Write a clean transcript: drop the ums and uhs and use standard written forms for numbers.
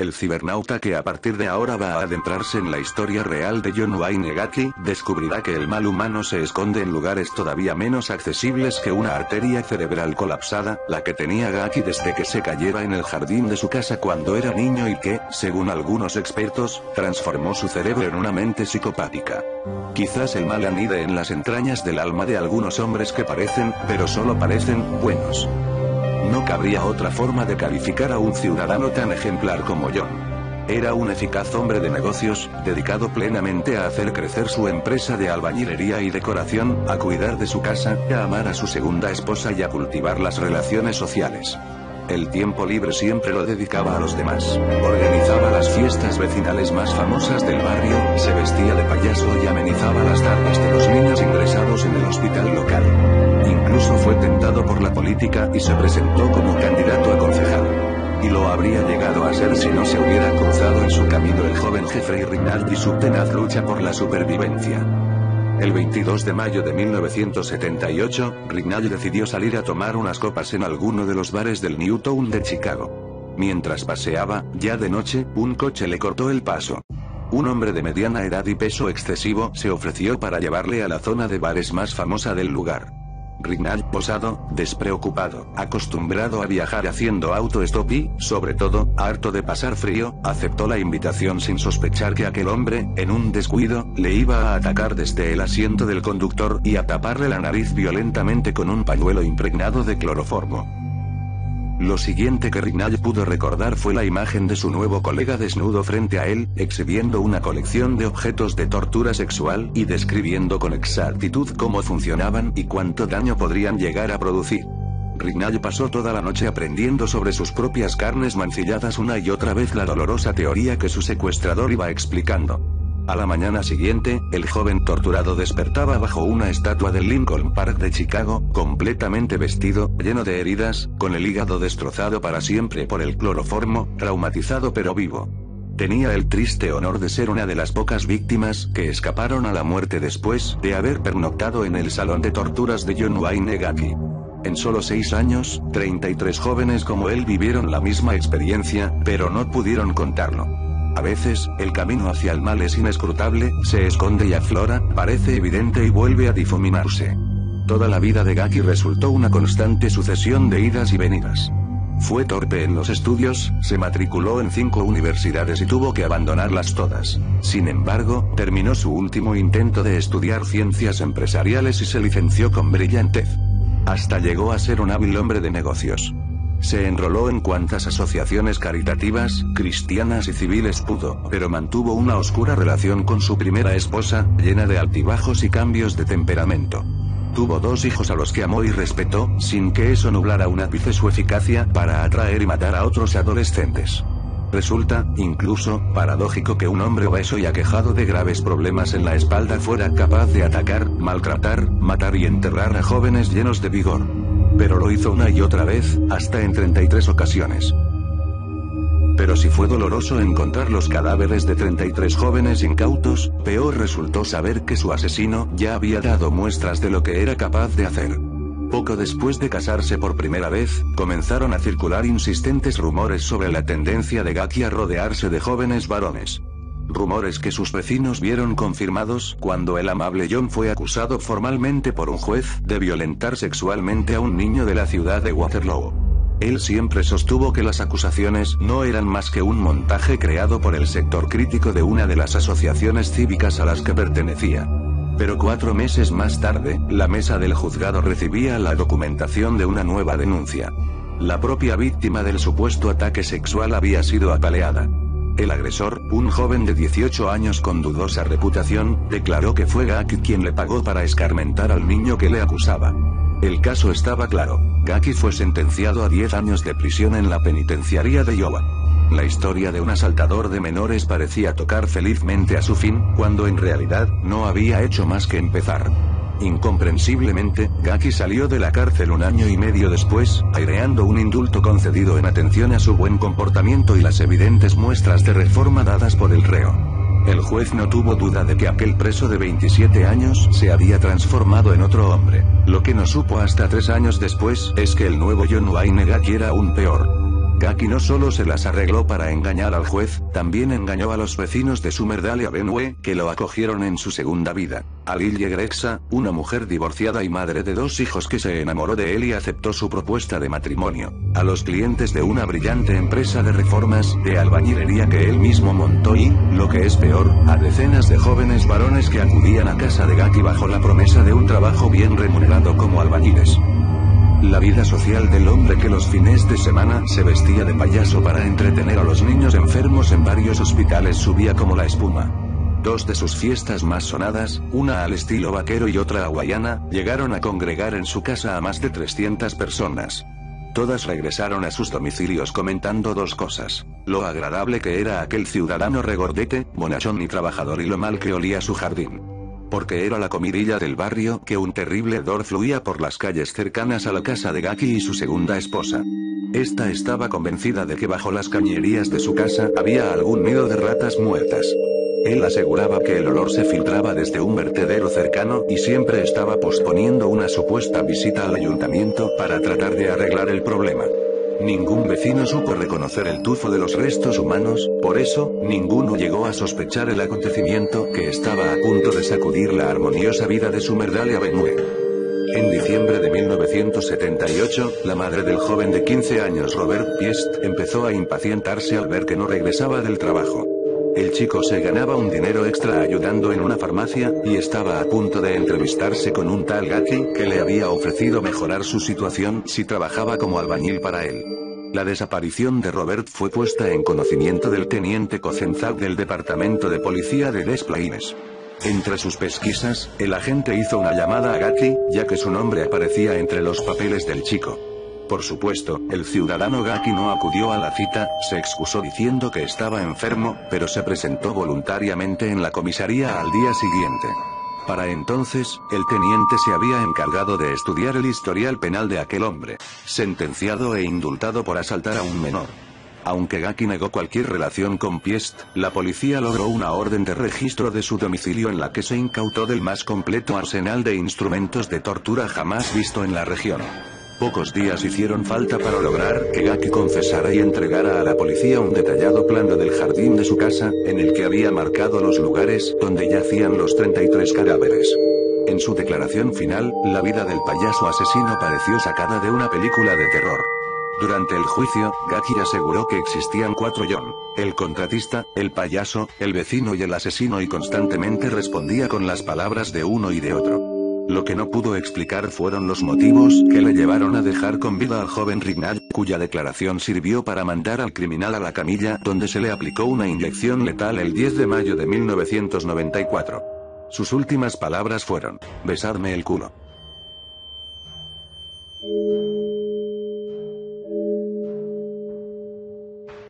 el cibernauta que a partir de ahora va a adentrarse en la historia real de John Wayne Gacy, descubrirá que el mal humano se esconde en lugares todavía menos accesibles que una arteria cerebral colapsada, la que tenía Gacy desde que se cayera en el jardín de su casa cuando era niño y que, según algunos expertos, transformó su cerebro en una mente psicopática. Quizás el mal anide en las entrañas del alma de algunos hombres que parecen, pero solo parecen, buenos. No cabría otra forma de calificar a un ciudadano tan ejemplar como John. Era un eficaz hombre de negocios, dedicado plenamente a hacer crecer su empresa de albañilería y decoración, a cuidar de su casa, a amar a su segunda esposa y a cultivar las relaciones sociales. El tiempo libre siempre lo dedicaba a los demás. Organizaba las fiestas vecinales más famosas del barrio, se vestía de payaso y amenizaba las tardes de los niños ingresados en el hospital local. Incluso fue tentado por la política y se presentó como candidato a concejal. Y lo habría llegado a ser si no se hubiera cruzado en su camino el joven Jeffrey Rignall y su tenaz lucha por la supervivencia. El 22 de mayo de 1978, Rignall decidió salir a tomar unas copas en alguno de los bares del Newtown de Chicago. Mientras paseaba, ya de noche, un coche le cortó el paso. Un hombre de mediana edad y peso excesivo se ofreció para llevarle a la zona de bares más famosa del lugar. Rignall, posado, despreocupado, acostumbrado a viajar haciendo autostop y, sobre todo, harto de pasar frío, aceptó la invitación sin sospechar que aquel hombre, en un descuido, le iba a atacar desde el asiento del conductor y a taparle la nariz violentamente con un pañuelo impregnado de cloroformo. Lo siguiente que Rignall pudo recordar fue la imagen de su nuevo colega desnudo frente a él, exhibiendo una colección de objetos de tortura sexual y describiendo con exactitud cómo funcionaban y cuánto daño podrían llegar a producir. Rignall pasó toda la noche aprendiendo sobre sus propias carnes mancilladas una y otra vez la dolorosa teoría que su secuestrador iba explicando. A la mañana siguiente, el joven torturado despertaba bajo una estatua del Lincoln Park de Chicago, completamente vestido, lleno de heridas, con el hígado destrozado para siempre por el cloroformo, traumatizado pero vivo. Tenía el triste honor de ser una de las pocas víctimas que escaparon a la muerte después de haber pernoctado en el salón de torturas de John Wayne Gacy. En solo 6 años, 33 jóvenes como él vivieron la misma experiencia, pero no pudieron contarlo. A veces, el camino hacia el mal es inescrutable, se esconde y aflora, parece evidente y vuelve a difuminarse. Toda la vida de Gacy resultó una constante sucesión de idas y venidas. Fue torpe en los estudios, se matriculó en 5 universidades y tuvo que abandonarlas todas. Sin embargo, terminó su último intento de estudiar ciencias empresariales y se licenció con brillantez. Hasta llegó a ser un hábil hombre de negocios. Se enroló en cuantas asociaciones caritativas, cristianas y civiles pudo, pero mantuvo una oscura relación con su primera esposa, llena de altibajos y cambios de temperamento. Tuvo 2 hijos a los que amó y respetó, sin que eso nublara un ápice su eficacia para atraer y matar a otros adolescentes. Resulta, incluso, paradójico que un hombre obeso y aquejado de graves problemas en la espalda fuera capaz de atacar, maltratar, matar y enterrar a jóvenes llenos de vigor. Pero lo hizo una y otra vez, hasta en 33 ocasiones. Pero si fue doloroso encontrar los cadáveres de 33 jóvenes incautos, peor resultó saber que su asesino ya había dado muestras de lo que era capaz de hacer. Poco después de casarse por primera vez, comenzaron a circular insistentes rumores sobre la tendencia de Gacy a rodearse de jóvenes varones. Rumores que sus vecinos vieron confirmados cuando el amable John fue acusado formalmente por un juez de violentar sexualmente a un niño de la ciudad de Waterloo. Él siempre sostuvo que las acusaciones no eran más que un montaje creado por el sector crítico de una de las asociaciones cívicas a las que pertenecía. Pero 4 meses más tarde, la mesa del juzgado recibía la documentación de una nueva denuncia. La propia víctima del supuesto ataque sexual había sido apaleada. El agresor, un joven de 18 años con dudosa reputación, declaró que fue Gacy quien le pagó para escarmentar al niño que le acusaba. El caso estaba claro. Gacy fue sentenciado a 10 años de prisión en la penitenciaría de Iowa. La historia de un asaltador de menores parecía tocar felizmente a su fin, cuando en realidad, no había hecho más que empezar. Incomprensiblemente, Gacy salió de la cárcel 1 año y medio después, aireando un indulto concedido en atención a su buen comportamiento y las evidentes muestras de reforma dadas por el reo. El juez no tuvo duda de que aquel preso de 27 años se había transformado en otro hombre. Lo que no supo hasta 3 años después es que el nuevo John Wayne Gacy era aún peor. Gaki no solo se las arregló para engañar al juez, también engañó a los vecinos de Sumerdale Avenue, que lo acogieron en su segunda vida. A Lily Grexa, una mujer divorciada y madre de 2 hijos que se enamoró de él y aceptó su propuesta de matrimonio. A los clientes de una brillante empresa de reformas, de albañilería que él mismo montó y, lo que es peor, a decenas de jóvenes varones que acudían a casa de Gaki bajo la promesa de un trabajo bien remunerado como albañiles. La vida social del hombre que los fines de semana se vestía de payaso para entretener a los niños enfermos en varios hospitales subía como la espuma. 2 de sus fiestas más sonadas, una al estilo vaquero y otra hawaiana, llegaron a congregar en su casa a más de 300 personas. Todas regresaron a sus domicilios comentando 2 cosas: lo agradable que era aquel ciudadano regordete, bonachón y trabajador, y lo mal que olía su jardín. Porque era la comidilla del barrio, que un terrible hedor fluía por las calles cercanas a la casa de Gaki y su segunda esposa. Esta estaba convencida de que bajo las cañerías de su casa había algún nido de ratas muertas. Él aseguraba que el olor se filtraba desde un vertedero cercano y siempre estaba posponiendo una supuesta visita al ayuntamiento para tratar de arreglar el problema. Ningún vecino supo reconocer el tufo de los restos humanos, por eso, ninguno llegó a sospechar el acontecimiento que estaba a punto de sacudir la armoniosa vida de Sumerdale Avenue. En diciembre de 1978, la madre del joven de 15 años Robert Piest empezó a impacientarse al ver que no regresaba del trabajo. El chico se ganaba un dinero extra ayudando en una farmacia, y estaba a punto de entrevistarse con un tal Gaki, que le había ofrecido mejorar su situación si trabajaba como albañil para él. La desaparición de Robert fue puesta en conocimiento del teniente Cozenzag del departamento de policía de Des Plaines. Entre sus pesquisas, el agente hizo una llamada a Gaki, ya que su nombre aparecía entre los papeles del chico. Por supuesto, el ciudadano Gaki no acudió a la cita, se excusó diciendo que estaba enfermo, pero se presentó voluntariamente en la comisaría al día siguiente. Para entonces, el teniente se había encargado de estudiar el historial penal de aquel hombre, sentenciado e indultado por asaltar a un menor. Aunque Gaki negó cualquier relación con Piest, la policía logró una orden de registro de su domicilio en la que se incautó del más completo arsenal de instrumentos de tortura jamás visto en la región. Pocos días hicieron falta para lograr que Gaki confesara y entregara a la policía un detallado plano del jardín de su casa, en el que había marcado los lugares donde yacían los 33 cadáveres. En su declaración final, la vida del payaso asesino pareció sacada de una película de terror. Durante el juicio, Gaki aseguró que existían 4 John: el contratista, el payaso, el vecino y el asesino, y constantemente respondía con las palabras de uno y de otro. Lo que no pudo explicar fueron los motivos que le llevaron a dejar con vida al joven Rignall, cuya declaración sirvió para mandar al criminal a la camilla, donde se le aplicó una inyección letal el 10 de mayo de 1994. Sus últimas palabras fueron: besarme el culo.